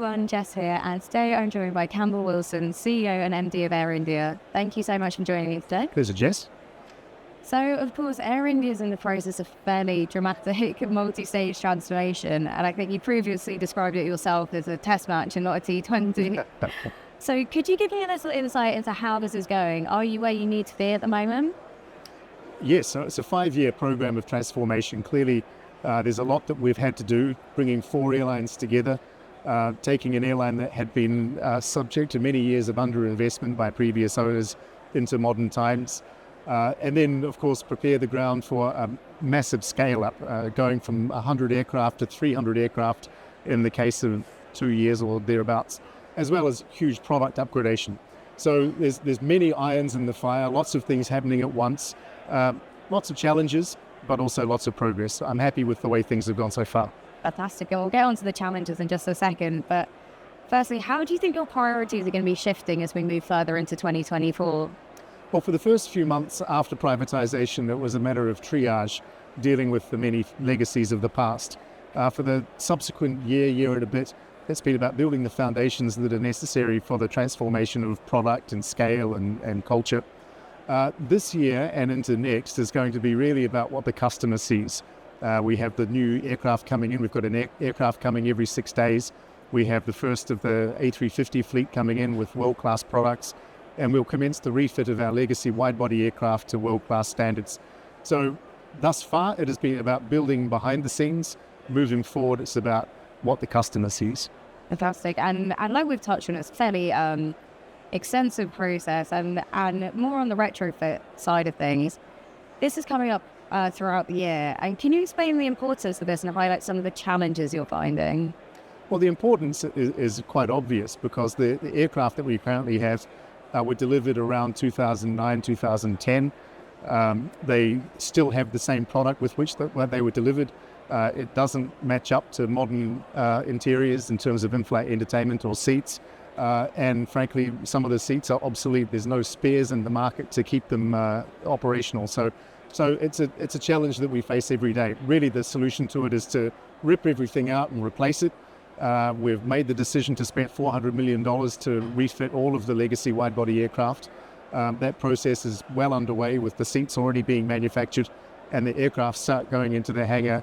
everyone, Jess here, and today I'm joined by Campbell Wilson, CEO and MD of Air India. Thank you so much for joining me today. Pleasure, Jess. So, of course, Air India is in the process of fairly dramatic multi-stage transformation, and I think you previously described it yourself as a test match and not a T20. So could you give me a little insight into how this is going? Are you where you need to be at the moment? Yes, so it's a 5-year program of transformation. Clearly, there's a lot that we've had to do, bringing 4 airlines together, taking an airline that had been subject to many years of underinvestment by previous owners into modern times. And then, of course, prepare the ground for a massive scale-up, going from 100 aircraft to 300 aircraft in the case of 2 years or thereabouts, as well as huge product upgradation. So there's many irons in the fire, lots of things happening at once, lots of challenges, but also lots of progress. I'm happy with the way things have gone so far. Fantastic. We'll get on to the challenges in just a second, but firstly, how do you think your priorities are going to be shifting as we move further into 2024? Well, for the first few months after privatization, it was a matter of triage, dealing with the many legacies of the past. For the subsequent year and a bit, it's been about building the foundations that are necessary for the transformation of product and scale and culture. This year and into next is going to be really about what the customer sees. We have the new aircraft coming in. We've got an aircraft coming every 6 days. We have the first of the A350 fleet coming in with world-class products. And we'll commence the refit of our legacy wide-body aircraft to world-class standards. So thus far, it has been about building behind the scenes. Moving forward, it's about what the customer sees. Fantastic. And like we've touched on, it's a fairly extensive process and more on the retrofit side of things. This is coming up throughout the year. And can you explain the importance of this and highlight some of the challenges you're finding? Well, the importance is quite obvious because the aircraft that we currently have were delivered around 2009, 2010. They still have the same product with which they were delivered. It doesn't match up to modern interiors in terms of in-flight entertainment or seats. And frankly, some of the seats are obsolete. There's no spares in the market to keep them operational. So it's a challenge that we face every day. Really, the solution to it is to rip everything out and replace it. We've made the decision to spend $400 million to refit all of the legacy wide-body aircraft. That process is well underway with the seats already being manufactured and the aircraft start going into the hangar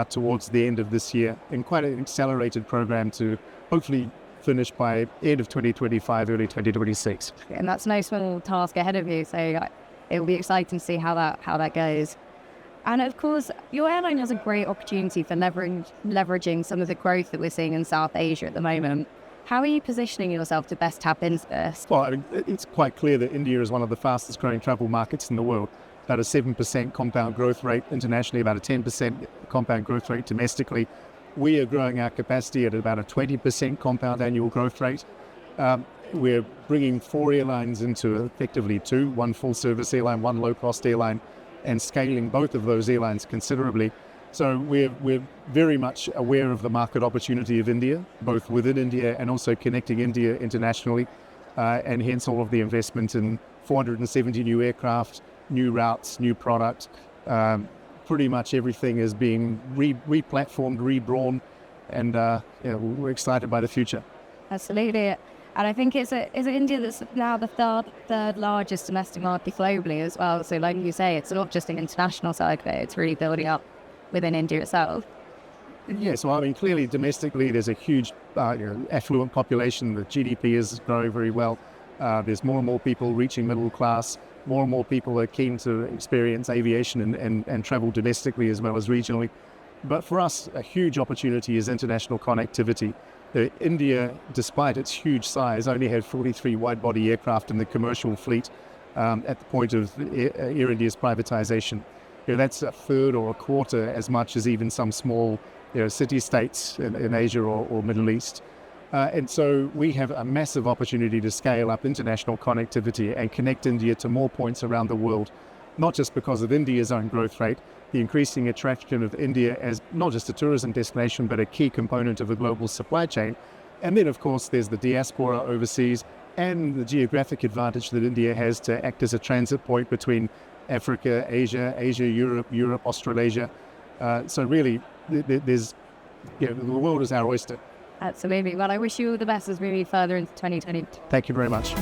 towards the end of this year in quite an accelerated program to hopefully finish by end of 2025, early 2026. And that's no small task ahead of you, so it'll be exciting to see how that goes. And of course, your airline has a great opportunity for leveraging some of the growth that we're seeing in South Asia at the moment. How are you positioning yourself to best tap into this? Well, I mean, it's quite clear that India is one of the fastest growing travel markets in the world. About a 7% compound growth rate internationally, about a 10% compound growth rate domestically. We are growing our capacity at about a 20% compound annual growth rate. We're bringing 4 airlines into effectively 2, one full service airline, one low cost airline, and scaling both of those airlines considerably. So we're very much aware of the market opportunity of India, both within India and also connecting India internationally, and hence all of the investment in 470 new aircraft, new routes, new product. Pretty much everything is being re-platformed, redrawn, and we're excited by the future. Absolutely. And I think it's India that's now the third largest domestic market globally as well. So like you say, it's not just an international side of it, it's really building up within India itself. Yes, well, I mean, clearly domestically there's a huge affluent population. The GDP is growing very well. There's more and more people reaching middle class. More and more people are keen to experience aviation and travel domestically as well as regionally. But for us, a huge opportunity is international connectivity. India, despite its huge size, only had 43 wide-body aircraft in the commercial fleet at the point of Air India's privatization. That's a third or a quarter as much as even some small city-states in Asia or Middle East. And so we have a massive opportunity to scale up international connectivity and connect India to more points around the world, not just because of India's own growth rate, the increasing attraction of India as not just a tourism destination, but a key component of a global supply chain. And then, of course, there's the diaspora overseas and the geographic advantage that India has to act as a transit point between Africa, Asia, Europe, Australasia. So really, there's the world is our oyster. Absolutely. Well, I wish you all the best as we move further into 2020. Thank you very much.